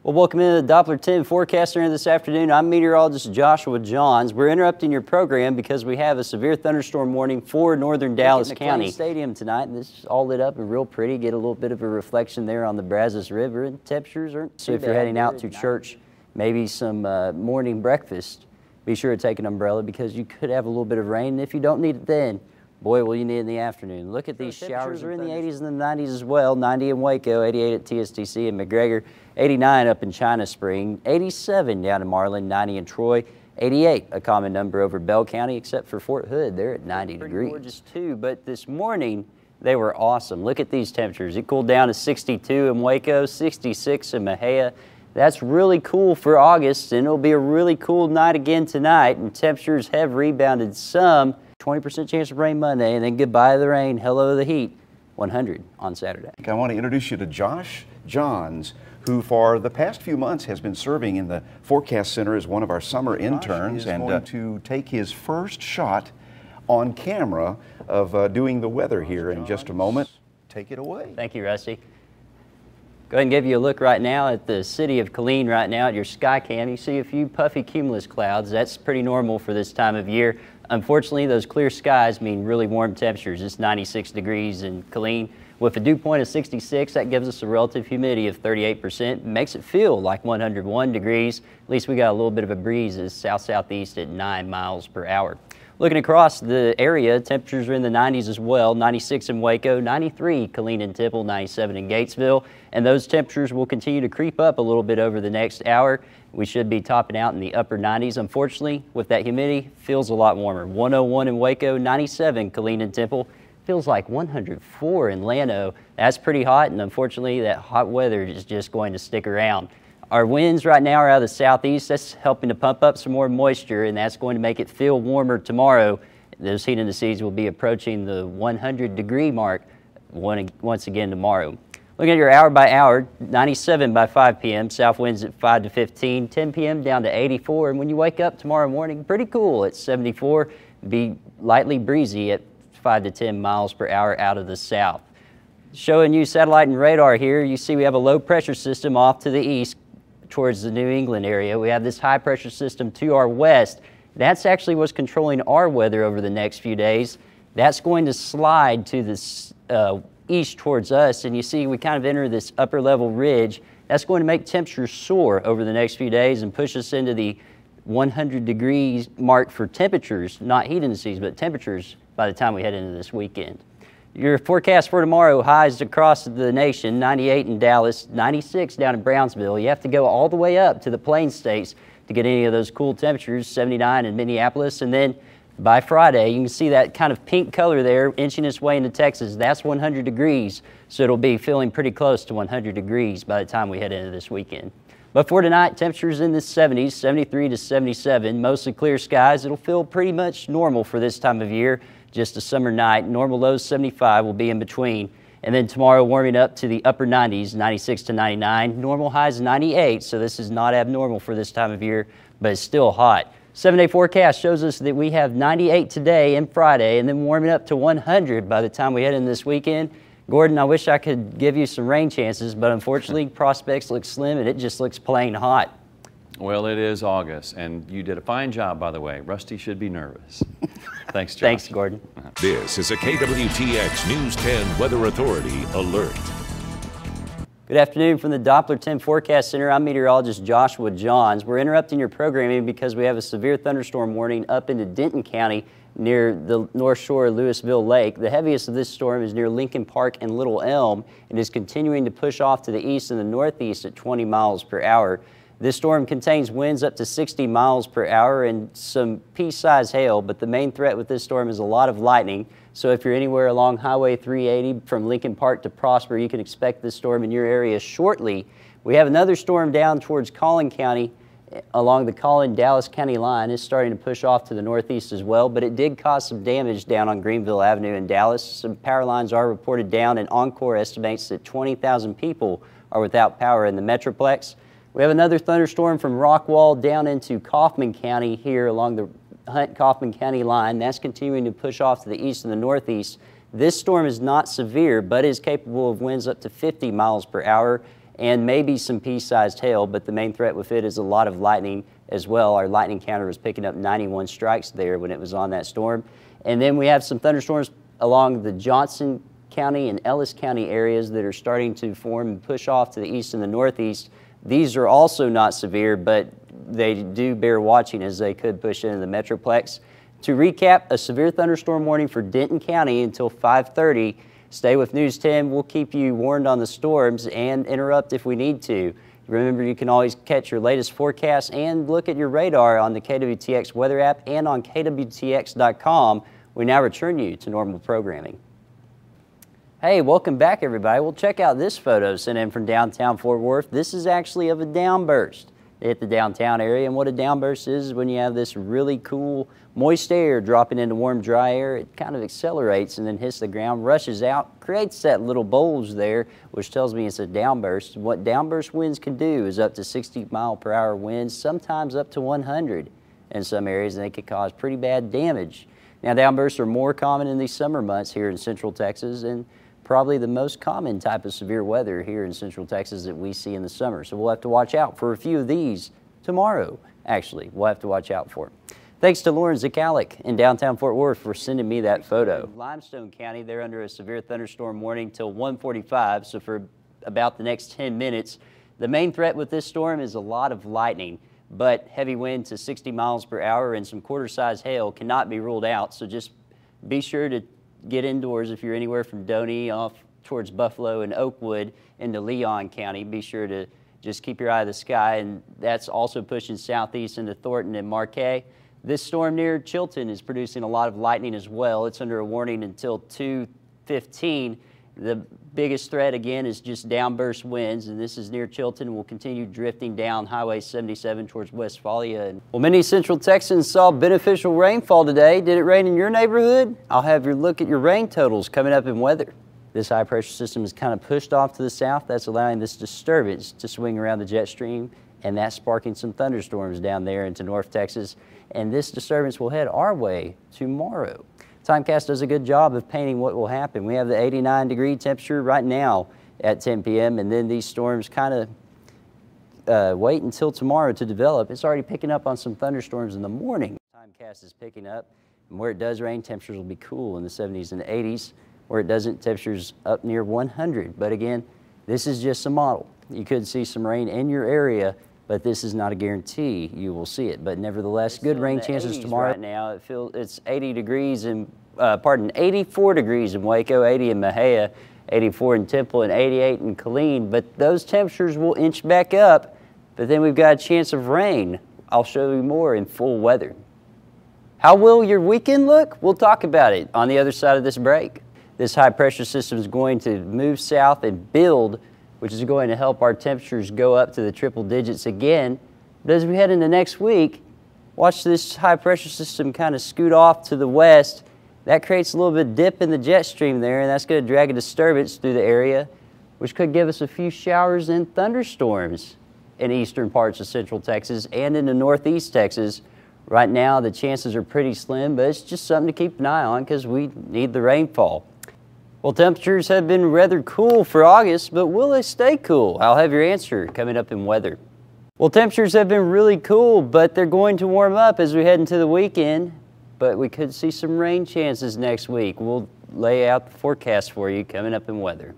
Well, welcome into the Doppler 10 Forecast Center this afternoon. I'm meteorologist Joshua Johns. We're interrupting your program because we have a severe thunderstorm warning for northern Dallas County Stadium tonight, and this is all lit up and real pretty. Get a little bit of a reflection there on the Brazos River, and temperatures aren't too bad. So if you're heading out to church, maybe some morning breakfast, be sure to take an umbrella because you could have a little bit of rain. And if you don't need it then, boy, will you need it in the afternoon. Look at these showers. Are in the 80s and the 90s as well. 90 in Waco, 88 at TSTC and McGregor, 89 up in China Spring, 87 down in Marlin, 90 in Troy, 88, a common number over Bell County, except for Fort Hood. They're at 90 degrees. Gorgeous too, but this morning they were awesome. Look at these temperatures. It cooled down to 62 in Waco, 66 in Mejia. That's really cool for August, and it'll be a really cool night again tonight, and temperatures have rebounded some. 20% chance of rain Monday, and then goodbye to the rain, hello to the heat, 100 on Saturday. I want to introduce you to Josh Johns, who for the past few months has been serving in the Forecast Center as one of our summer interns, and going to take his first shot on camera of doing the weather here in just a moment. Take it away. Thank you, Rusty. Go ahead and give you a look right now at the city of Killeen right now at your sky cam. You see a few puffy cumulus clouds. That's pretty normal for this time of year. Unfortunately, those clear skies mean really warm temperatures. It's 96 degrees in Killeen. With a dew point of 66, that gives us a relative humidity of 38%. Makes it feel like 101 degrees. At least we got a little bit of a breeze. It's south-southeast at 9 miles per hour. Looking across the area, temperatures are in the 90s as well. 96 in Waco, 93 Killeen and Temple, 97 in Gatesville. And those temperatures will continue to creep up a little bit over the next hour. We should be topping out in the upper 90s. Unfortunately, with that humidity, feels a lot warmer. 101 in Waco, 97 Killeen and Temple. Feels like 104 in Llano. That's pretty hot, and unfortunately, that hot weather is just going to stick around. Our winds right now are out of the southeast. That's helping to pump up some more moisture, and that's going to make it feel warmer tomorrow. Those heat indices will be approaching the 100-degree mark once again tomorrow. Looking at your hour by hour, 97 by 5 p.m., south winds at 5 to 15, 10 p.m. down to 84, and when you wake up tomorrow morning, pretty cool at 74, be lightly breezy at 5 to 10 miles per hour out of the south. Showing you satellite and radar here, you see we have a low pressure system off to the east towards the New England area. We have this high pressure system to our west. That's actually what's controlling our weather over the next few days. That's going to slide to the east towards us, and you see we kind of enter this upper level ridge. That's going to make temperatures soar over the next few days and push us into the 100 degrees mark for temperatures, not heat indices, but temperatures by the time we head into this weekend. Your forecast for tomorrow, highs across the nation, 98 in Dallas, 96 down in Brownsville. You have to go all the way up to the Plains states to get any of those cool temperatures, 79 in Minneapolis, and then by Friday, you can see that kind of pink color there inching its way into Texas. That's 100 degrees, so it'll be feeling pretty close to 100 degrees by the time we head into this weekend. But for tonight, temperatures in the 70s, 73 to 77, mostly clear skies. It'll feel pretty much normal for this time of year, just a summer night. Normal lows 75 will be in between. And then tomorrow warming up to the upper 90s, 96 to 99. Normal highs 98, so this is not abnormal for this time of year, but it's still hot. 7-day forecast shows us that we have 98 today and Friday, and then warming up to 100 by the time we head in this weekend. Gordon, I wish I could give you some rain chances, but unfortunately prospects look slim and it just looks plain hot. Well, it is August, and you did a fine job, by the way. Rusty should be nervous. Thanks, Josh. Thanks, Gordon. This is a KWTX News 10 Weather Authority alert. Good afternoon from the Doppler 10 Forecast Center. I'm meteorologist Joshua Johns. We're interrupting your programming because we have a severe thunderstorm warning up into Denton County near the north shore of Louisville Lake. The heaviest of this storm is near Lincoln Park and Little Elm and is continuing to push off to the east and the northeast at 20 miles per hour. This storm contains winds up to 60 miles per hour and some pea-sized hail, but the main threat with this storm is a lot of lightning. So if you're anywhere along Highway 380 from Lincoln Park to Prosper, you can expect this storm in your area shortly. We have another storm down towards Collin County along the Collin-Dallas County line. It's starting to push off to the northeast as well, but it did cause some damage down on Greenville Avenue in Dallas. Some power lines are reported down, and Encore estimates that 20,000 people are without power in the Metroplex. We have another thunderstorm from Rockwall down into Kaufman County here along the Hunt-Kaufman County line. That's continuing to push off to the east and the northeast. This storm is not severe, but is capable of winds up to 50 miles per hour and maybe some pea-sized hail, but the main threat with it is a lot of lightning as well. Our lightning counter was picking up 91 strikes there when it was on that storm. And then we have some thunderstorms along the Johnson County and Ellis County areas that are starting to form and push off to the east and the northeast. These are also not severe, but they do bear watching as they could push into the Metroplex. To recap, a severe thunderstorm warning for Denton County until 5:30. Stay with News 10. We'll keep you warned on the storms and interrupt if we need to. Remember, you can always catch your latest forecast and look at your radar on the KWTX weather app and on KWTX.com. We now return you to normal programming. Hey, welcome back, everybody. Well, check out this photo sent in from downtown Fort Worth. This is actually of a downburst. It hit the downtown area, and what a downburst is when you have this really cool moist air dropping into warm, dry air. It kind of accelerates and then hits the ground, rushes out, creates that little bulge there, which tells me it's a downburst. What downburst winds can do is up to 60-mile-per-hour winds, sometimes up to 100 in some areas, and they could cause pretty bad damage. Now, downbursts are more common in these summer months here in Central Texas, and probably the most common type of severe weather here in Central Texas that we see in the summer. So we'll have to watch out for a few of these tomorrow, actually. We'll have to watch out for them. Thanks to Lauren Zakalik in downtown Fort Worth for sending me that photo. Limestone County, they're under a severe thunderstorm warning till 1:45, so for about the next 10 minutes. The main threat with this storm is a lot of lightning, but heavy wind to 60 miles per hour and some quarter-size hail cannot be ruled out, so just be sure to get indoors if you're anywhere from Doney off towards Buffalo and Oakwood into Leon County. Be sure to just keep your eye to the sky, and that's also pushing southeast into Thornton and Marquay. This storm near Chilton is producing a lot of lightning as well. It's under a warning until 2:15. The biggest threat, again, is just downburst winds, and this is near Chilton. Will continue drifting down Highway 77 towards Westphalia. Well, many Central Texans saw beneficial rainfall today. Did it rain in your neighborhood? I'll have your look at your rain totals coming up in weather. This high-pressure system is kind of pushed off to the south. That's allowing this disturbance to swing around the jet stream, and that's sparking some thunderstorms down there into North Texas. And this disturbance will head our way tomorrow. Timecast does a good job of painting what will happen. We have the 89-degree temperature right now at 10 p.m., and then these storms kind of wait until tomorrow to develop. It's already picking up on some thunderstorms in the morning. Timecast is picking up, and where it does rain, temperatures will be cool in the 70s and 80s. Where it doesn't, temperatures up near 100. But again, this is just a model. You could see some rain in your area, but this is not a guarantee you will see it. But nevertheless, good rain chances tomorrow. Right now, it's 80 degrees in, 84 degrees in Waco, 80 in Mejia, 84 in Temple, and 88 in Killeen. But those temperatures will inch back up, but then we've got a chance of rain. I'll show you more in full weather. How will your weekend look? We'll talk about it on the other side of this break. This high-pressure system is going to move south and build, which is going to help our temperatures go up to the triple digits again. But as we head into next week, watch this high-pressure system kind of scoot off to the west. That creates a little bit of dip in the jet stream there, and that's going to drag a disturbance through the area, which could give us a few showers and thunderstorms in eastern parts of Central Texas and into northeast Texas. Right now, the chances are pretty slim, but it's just something to keep an eye on because we need the rainfall. Well, temperatures have been rather cool for August, but will they stay cool? I'll have your answer coming up in weather. Well, temperatures have been really cool, but they're going to warm up as we head into the weekend. But we could see some rain chances next week. We'll lay out the forecast for you coming up in weather.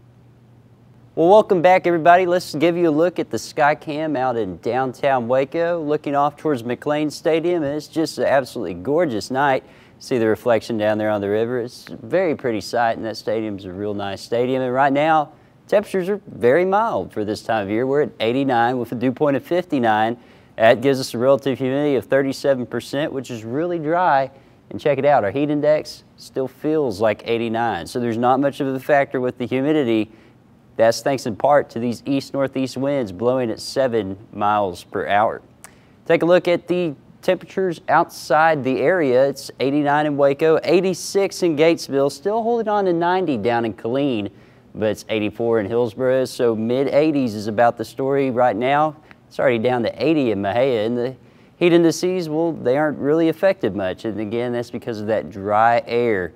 Well, welcome back, everybody. Let's give you a look at the sky cam out in downtown Waco, looking off towards McLean Stadium, and it's just an absolutely gorgeous night. See the reflection down there on the river. It's a very pretty sight, and that stadium's a real nice stadium. And right now, temperatures are very mild for this time of year. We're at 89 with a dew point of 59. That gives us a relative humidity of 37%, which is really dry. And check it out, our heat index still feels like 89. So there's not much of a factor with the humidity. That's thanks in part to these east-northeast winds blowing at 7 miles per hour. Take a look at the temperatures outside the area. It's 89 in Waco, 86 in Gatesville, still holding on to 90 down in Killeen, but it's 84 in Hillsboro, so mid-80s is about the story right now. It's already down to 80 in Mejia, and the heat indices, well, they aren't really affected much, and again, that's because of that dry air.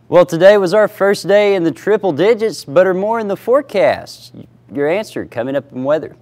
Well, today was our first day in the triple digits, but are more in the forecast. your answer coming up in weather.